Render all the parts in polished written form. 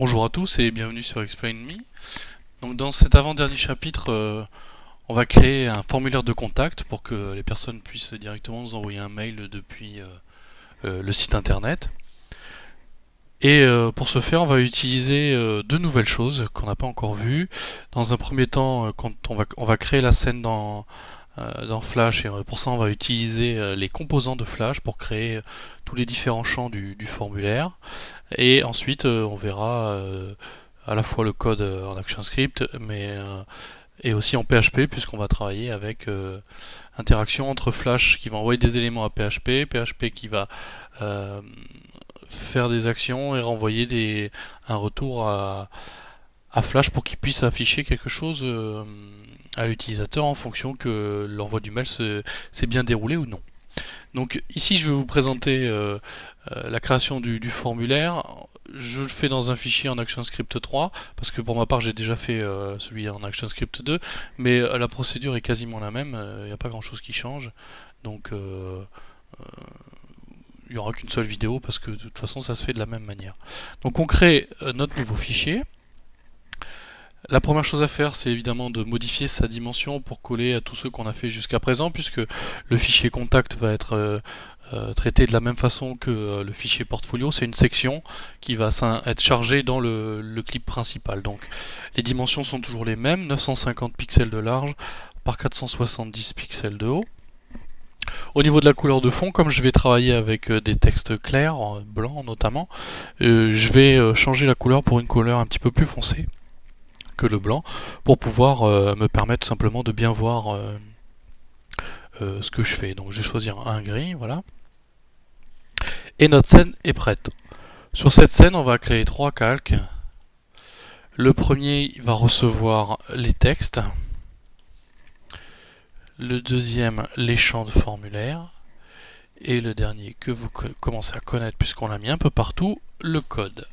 Bonjour à tous et bienvenue sur Explain Me. Donc dans cet avant-dernier chapitre, on va créer un formulaire de contact pour que les personnes puissent directement nous envoyer un mail depuis le site internet. Et pour ce faire, on va utiliser deux nouvelles choses qu'on n'a pas encore vues. Dans un premier temps, quand on va créer la scène dans Flash, et pour ça on va utiliser les composants de Flash pour créer tous les différents champs du formulaire. Et ensuite, on verra à la fois le code en ActionScript, et aussi en PHP, puisqu'on va travailler avec interaction entre Flash qui va envoyer des éléments à PHP, PHP qui va euh, faire des actions et renvoyer un retour à Flash pour qu'il puisse afficher quelque chose à l'utilisateur en fonction que l'envoi du mail s'est bien déroulé ou non. Donc ici je vais vous présenter la création du formulaire. Je le fais dans un fichier en ActionScript 3 parce que pour ma part j'ai déjà fait celui en ActionScript 2, mais la procédure est quasiment la même, il n'y a pas grand chose qui change, donc il n'y aura qu'une seule vidéo parce que de toute façon ça se fait de la même manière. Donc on crée notre nouveau fichier. La première chose à faire, c'est évidemment de modifier sa dimension pour coller à tous ceux qu'on a fait jusqu'à présent, puisque le fichier contact va être traité de la même façon que le fichier portfolio. C'est une section qui va être chargée dans le clip principal. Donc les dimensions sont toujours les mêmes, 950 pixels de large par 470 pixels de haut. Au niveau de la couleur de fond, comme je vais travailler avec des textes clairs, blancs notamment, je vais changer la couleur pour une couleur un petit peu plus foncée que le blanc, pour pouvoir me permettre simplement de bien voir ce que je fais. Donc je vais choisir un gris, voilà. Et notre scène est prête. Sur cette scène, on va créer trois calques. Le premier va recevoir les textes. Le deuxième, les champs de formulaire. Et le dernier, que vous commencez à connaître puisqu'on l'a mis un peu partout, le code.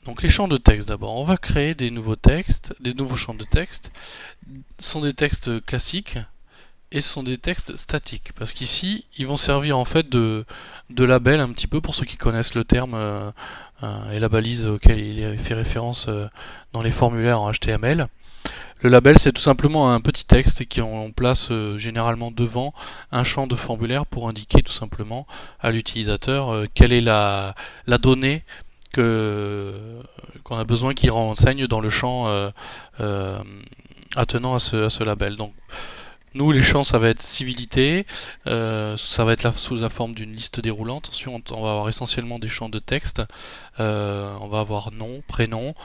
Donc les champs de texte d'abord. On va créer des nouveaux textes, des nouveaux champs de texte. Ce sont des textes classiques et ce sont des textes statiques. Parce qu'ici, ils vont servir en fait de label un petit peu pour ceux qui connaissent le terme et la balise auquel il est fait référence dans les formulaires en HTML. Le label, c'est tout simplement un petit texte qu'on place généralement devant un champ de formulaire pour indiquer tout simplement à l'utilisateur quelle est la donnée qu'on a besoin qu'il renseigne dans le champ attenant à ce label. Donc, nous, les champs, ça va être civilité, ça va être sous la forme d'une liste déroulante. Ensuite, on va avoir essentiellement des champs de texte. On va avoir nom, prénom,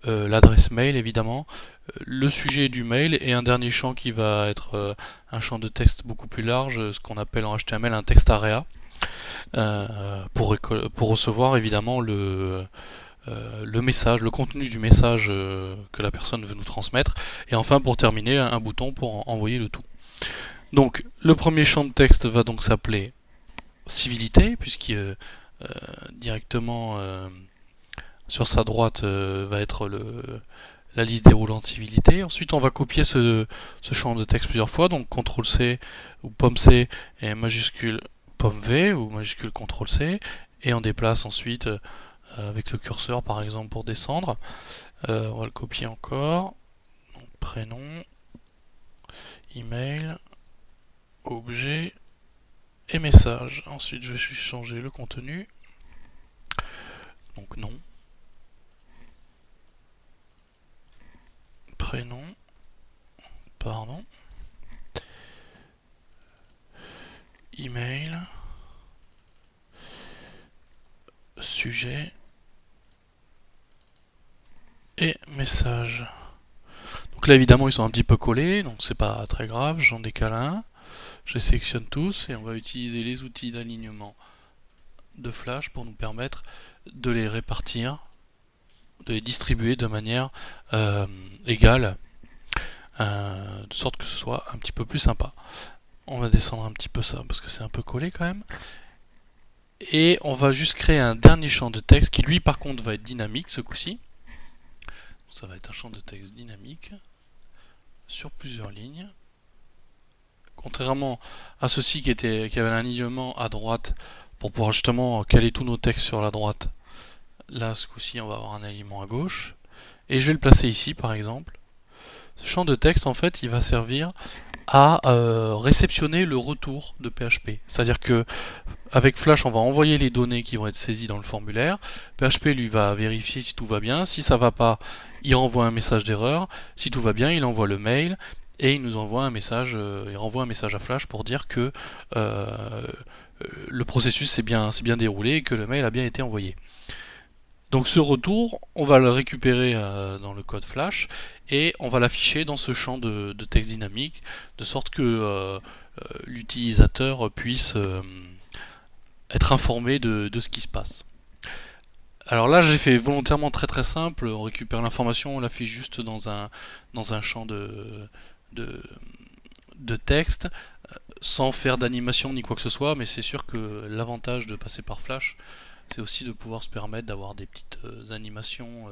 l'adresse mail évidemment, le sujet du mail et un dernier champ qui va être un champ de texte beaucoup plus large, ce qu'on appelle en HTML un text area, pour recevoir évidemment le message, le contenu du message que la personne veut nous transmettre, et enfin pour terminer un bouton pour envoyer le tout. Donc le premier champ de texte va donc s'appeler civilité, puisqu'il directement sur sa droite va être la liste déroulante civilité. Ensuite on va copier ce champ de texte plusieurs fois, donc CTRL C ou pomme C et majuscule pomme V ou majuscule CTRL C, et on déplace ensuite avec le curseur par exemple pour descendre. On va le copier encore. Donc, prénom, email, objet et message. Ensuite je vais changer le contenu. Donc nom, prénom, pardon, email, sujet et message. Donc là évidemment ils sont un petit peu collés, donc c'est pas très grave, j'en décale un, je les sélectionne tous et on va utiliser les outils d'alignement de Flash pour nous permettre de les répartir, de les distribuer de manière égale, de sorte que ce soit un petit peu plus sympa. On va descendre un petit peu ça parce que c'est un peu collé quand même. Et on va juste créer un dernier champ de texte qui lui par contre va être dynamique ce coup-ci. Ça va être un champ de texte dynamique sur plusieurs lignes. Contrairement à ceci qui avait un alignement à droite pour pouvoir justement caler tous nos textes sur la droite, Là, ce coup-ci, on va avoir un élément à gauche. Et je vais le placer ici, par exemple. Ce champ de texte, en fait, il va servir à réceptionner le retour de PHP. C'est-à-dire que avec Flash, on va envoyer les données qui vont être saisies dans le formulaire. PHP lui va vérifier si tout va bien. Si ça va pas, il renvoie un message d'erreur. Si tout va bien, il envoie le mail et il nous envoie un message. Il renvoie un message à Flash pour dire que le processus s'est bien déroulé et que le mail a bien été envoyé. Donc ce retour, on va le récupérer dans le code Flash et on va l'afficher dans ce champ de texte dynamique, de sorte que l'utilisateur puisse être informé de ce qui se passe. Alors là, j'ai fait volontairement très simple, on récupère l'information, on l'affiche juste dans un champ de texte, sans faire d'animation ni quoi que ce soit, mais c'est sûr que l'avantage de passer par Flash, c'est aussi de pouvoir se permettre d'avoir des petites animations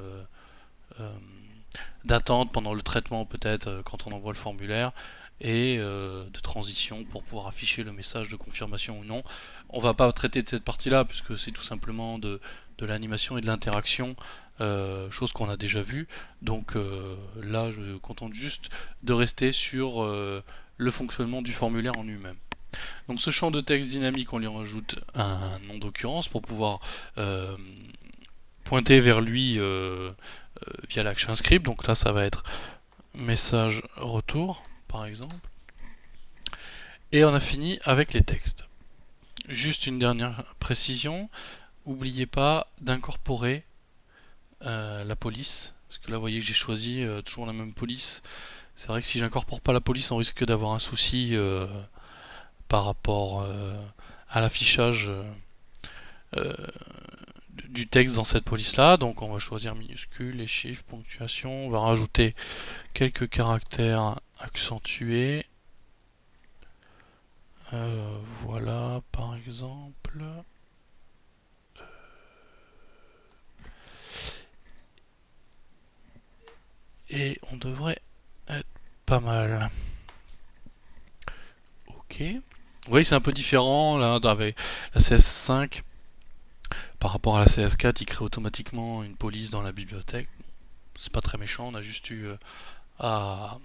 d'attente pendant le traitement peut-être quand on envoie le formulaire et de transition pour pouvoir afficher le message de confirmation ou non. On va pas traiter de cette partie-là puisque c'est tout simplement de l'animation et de l'interaction, chose qu'on a déjà vue. Donc là, je me contente juste de rester sur le fonctionnement du formulaire en lui-même. Donc ce champ de texte dynamique, on lui rajoute un nom d'occurrence pour pouvoir pointer vers lui via l'action script. Donc là, ça va être message retour, par exemple. Et on a fini avec les textes. Juste une dernière précision, n'oubliez pas d'incorporer la police, parce que là, vous voyez que j'ai choisi toujours la même police. C'est vrai que si j'incorpore pas la police, on risque d'avoir un souci par rapport à l'affichage du texte dans cette police là. Donc on va choisir minuscules, les chiffres, ponctuation, on va rajouter quelques caractères accentués, voilà par exemple, et on devrait être pas mal. Ok. Vous voyez, c'est un peu différent là avec la CS5 par rapport à la CS4, il crée automatiquement une police dans la bibliothèque. C'est pas très méchant, on a juste eu à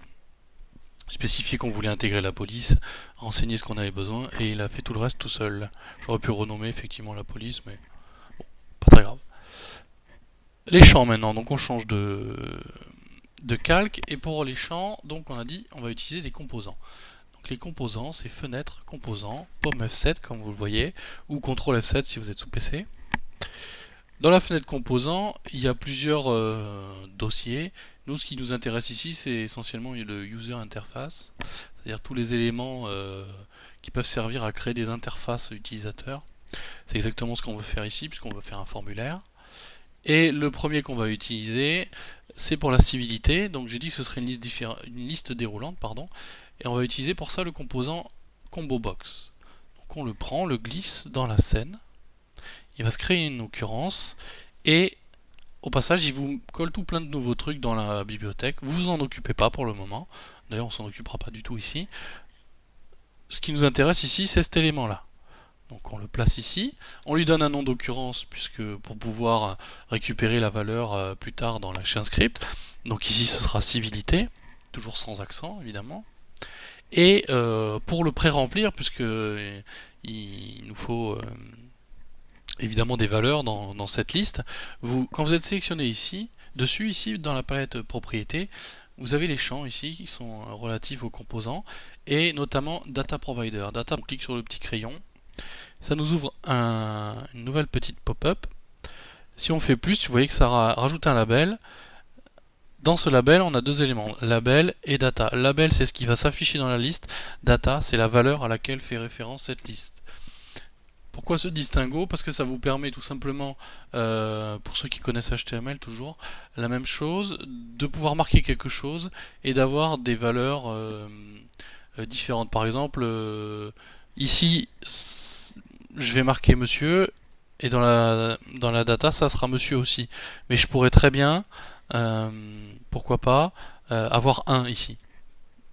spécifier qu'on voulait intégrer la police, renseigner ce qu'on avait besoin, et il a fait tout le reste tout seul. J'aurais pu renommer effectivement la police, mais bon, pas très grave. Les champs maintenant, donc on change de calque, et pour les champs, donc on a dit on va utiliser des composants. Donc les composants, c'est fenêtre, composant, pomme F7 comme vous le voyez, ou CTRL F7 si vous êtes sous PC. Dans la fenêtre composant, il y a plusieurs dossiers. Nous, ce qui nous intéresse ici, c'est essentiellement le user interface, c'est-à-dire tous les éléments qui peuvent servir à créer des interfaces utilisateurs. C'est exactement ce qu'on veut faire ici, puisqu'on veut faire un formulaire. Et le premier qu'on va utiliser, c'est pour la civilité. Donc j'ai dit que ce serait une liste déroulante, pardon. Et on va utiliser pour ça le composant ComboBox. Donc on le prend, on le glisse dans la scène. Il va se créer une occurrence et au passage il vous colle tout plein de nouveaux trucs dans la bibliothèque. Vous vous en occupez pas pour le moment. D'ailleurs on s'en occupera pas du tout ici. Ce qui nous intéresse ici c'est cet élément là. Donc on le place ici. On lui donne un nom d'occurrence puisque pour pouvoir récupérer la valeur plus tard dans l'action script. Donc ici ce sera civilité, toujours sans accent évidemment. Et pour le pré-remplir, puisque il nous faut évidemment des valeurs dans cette liste, quand vous êtes sélectionné ici, dans la palette propriétés, vous avez les champs ici qui sont relatifs aux composants, et notamment Data Provider. Data, on clique sur le petit crayon, ça nous ouvre une nouvelle petite pop-up. Si on fait plus, vous voyez que ça rajoute un label. Dans ce label, on a deux éléments, label et data. Label, c'est ce qui va s'afficher dans la liste. Data, c'est la valeur à laquelle fait référence cette liste. Pourquoi ce distinguo? Parce que ça vous permet tout simplement, pour ceux qui connaissent HTML toujours, la même chose, de pouvoir marquer quelque chose et d'avoir des valeurs différentes. Par exemple, ici, je vais marquer monsieur, et dans la data, ça sera monsieur aussi. Mais je pourrais très bien, pourquoi pas, avoir 1 ici.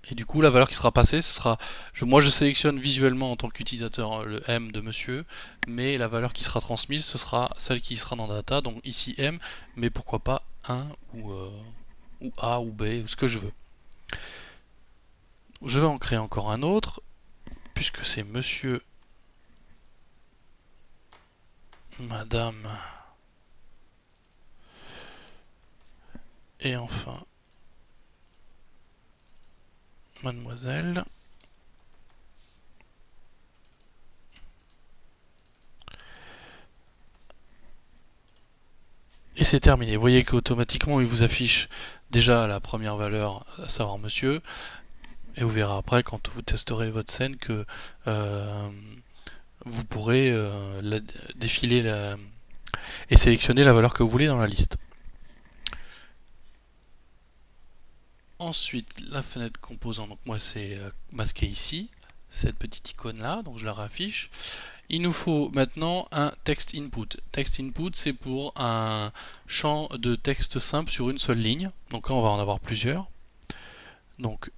Et du coup, la valeur qui sera passée, ce sera... moi, je sélectionne visuellement en tant qu'utilisateur le M de monsieur, mais la valeur qui sera transmise, ce sera celle qui sera dans data. Donc ici M, mais pourquoi pas 1 ou A ou B, ou ce que je veux. Je vais en créer encore un autre, puisque c'est monsieur, madame, et enfin, mademoiselle. Et c'est terminé. Vous voyez qu'automatiquement il vous affiche déjà la première valeur, à savoir monsieur, et vous verrez après quand vous testerez votre scène que vous pourrez défiler et sélectionner la valeur que vous voulez dans la liste. Ensuite, la fenêtre composant, donc moi c'est masqué ici, cette petite icône là, donc je la réaffiche. Il nous faut maintenant un text input. Text input, c'est pour un champ de texte simple sur une seule ligne. Donc là, on va en avoir plusieurs. Donc,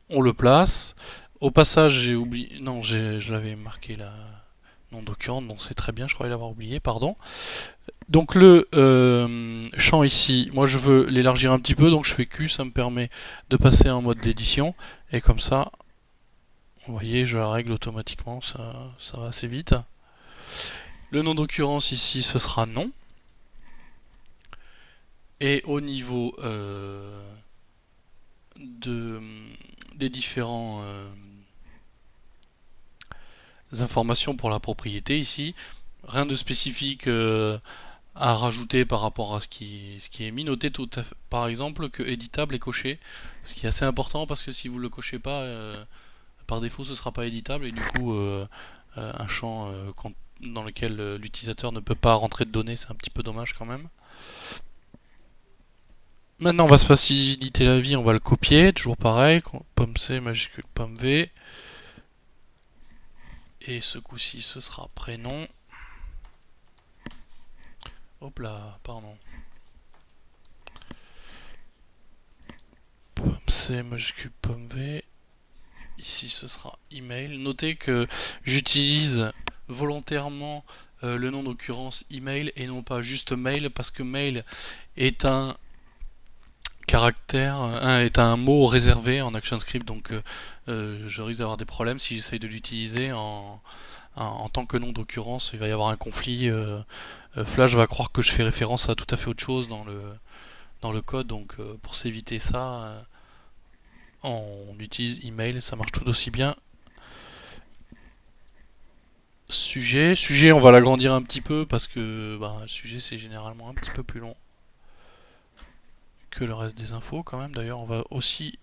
on le place. Au passage, j'ai oublié... Non, je l'avais marqué là. Non document, non, c'est très bien, je croyais l'avoir oublié, pardon. Donc le champ ici, moi je veux l'élargir un petit peu, donc je fais Q, ça me permet de passer en mode d'édition. Et comme ça, vous voyez, je la règle automatiquement, ça va assez vite. Le nom d'occurrence ici, ce sera non. Et au niveau des différents informations pour la propriété ici, rien de spécifique à rajouter par rapport à ce qui est mis. Notez tout à fait, par exemple que éditable est coché, ce qui est assez important parce que si vous ne le cochez pas, par défaut ce ne sera pas éditable et du coup un champ dans lequel l'utilisateur ne peut pas rentrer de données, c'est un petit peu dommage quand même. Maintenant, on va se faciliter la vie, on va le copier, toujours pareil, pomme C, majuscule, pomme V. Et ce coup-ci, ce sera prénom. Hop là, pardon. Pomme C, majuscule, pomme V. Ici, ce sera email. Notez que j'utilise volontairement le nom d'occurrence email et non pas juste mail parce que mail est un caractère est un mot réservé en ActionScript, donc je risque d'avoir des problèmes si j'essaye de l'utiliser en tant que nom d'occurrence. Il va y avoir un conflit. Flash va croire que je fais référence à tout à fait autre chose dans le code, donc pour s'éviter ça, on utilise email, ça marche tout aussi bien. Sujet, on va l'agrandir un petit peu parce que le sujet c'est généralement un petit peu plus long que le reste des infos quand même. D'ailleurs, on va aussi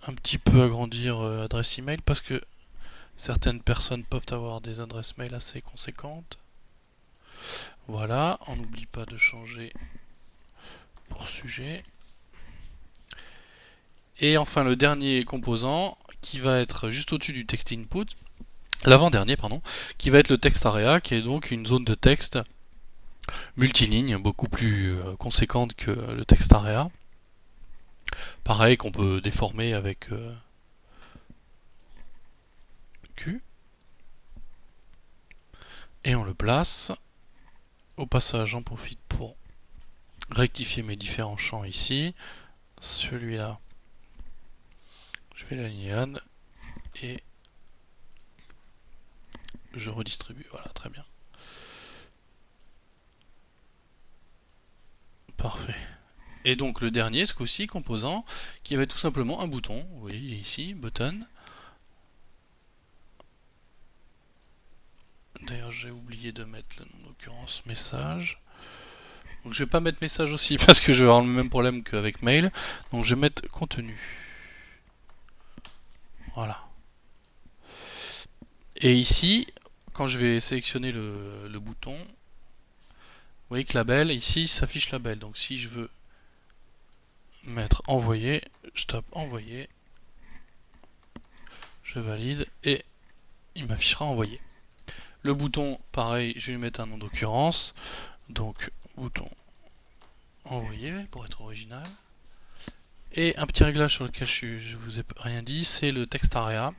un petit peu agrandir adresse email parce que certaines personnes peuvent avoir des adresses mail assez conséquentes. Voilà, on n'oublie pas de changer pour sujet. Et enfin le dernier composant qui va être juste au-dessus du text input, l'avant-dernier pardon, qui va être le text area, qui est donc une zone de texte multiligne, beaucoup plus conséquente que le text area. Pareil qu'on peut déformer avec Q. Et on le place. Au passage, j'en profite pour rectifier mes différents champs ici. Celui-là, je vais l'aligner on et je redistribue. Voilà, très bien. Parfait. Et donc le dernier, ce coup-ci, composant, qui va être tout simplement un bouton. Vous voyez ici, button. D'ailleurs, j'ai oublié de mettre le nom d'occurrence message. Donc je vais pas mettre message aussi parce que je vais avoir le même problème qu'avec mail. Donc je vais mettre contenu. Voilà. Et ici, quand je vais sélectionner le bouton, vous voyez que label, ici s'affiche label. Donc si je veux mettre envoyer, je tape envoyer, je valide et il m'affichera envoyer. Le bouton, pareil, je vais lui mettre un nom d'occurrence. Donc bouton envoyer pour être original. Et un petit réglage sur lequel je vous ai rien dit, c'est le text area.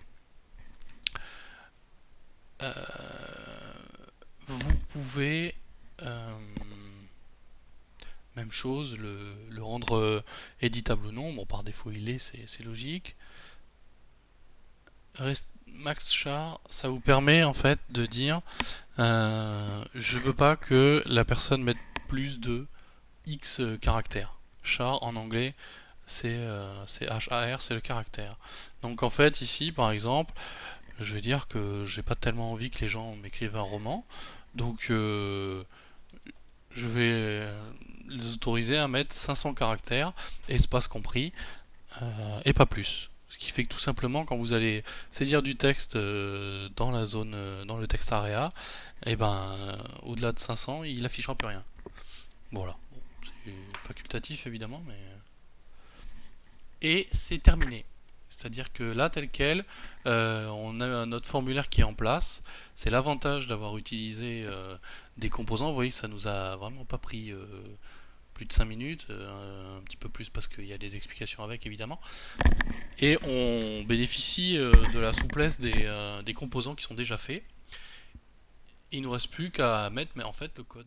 Vous pouvez, même chose, le rendre éditable ou non. Bon, par défaut il est, c'est logique. Max char, ça vous permet en fait de dire je veux pas que la personne mette plus de X caractères. Char en anglais c'est HAR, c'est le caractère. Donc en fait ici par exemple, je vais dire que j'ai pas tellement envie que les gens m'écrivent un roman, donc je vais les autoriser à mettre 500 caractères, espace compris, et pas plus. Ce qui fait que tout simplement, quand vous allez saisir du texte dans la zone, dans le text area, et ben au-delà de 500, il affichera plus rien. Voilà. Bon, c'est facultatif évidemment, mais et c'est terminé. C'est-à-dire que là, tel quel, on a notre formulaire qui est en place. C'est l'avantage d'avoir utilisé des composants. Vous voyez que ça nous a vraiment pas pris plus de 5 minutes, un petit peu plus parce qu'il y a des explications avec évidemment. Et on bénéficie de la souplesse des composants qui sont déjà faits. Il ne nous reste plus qu'à mettre mais en fait le code.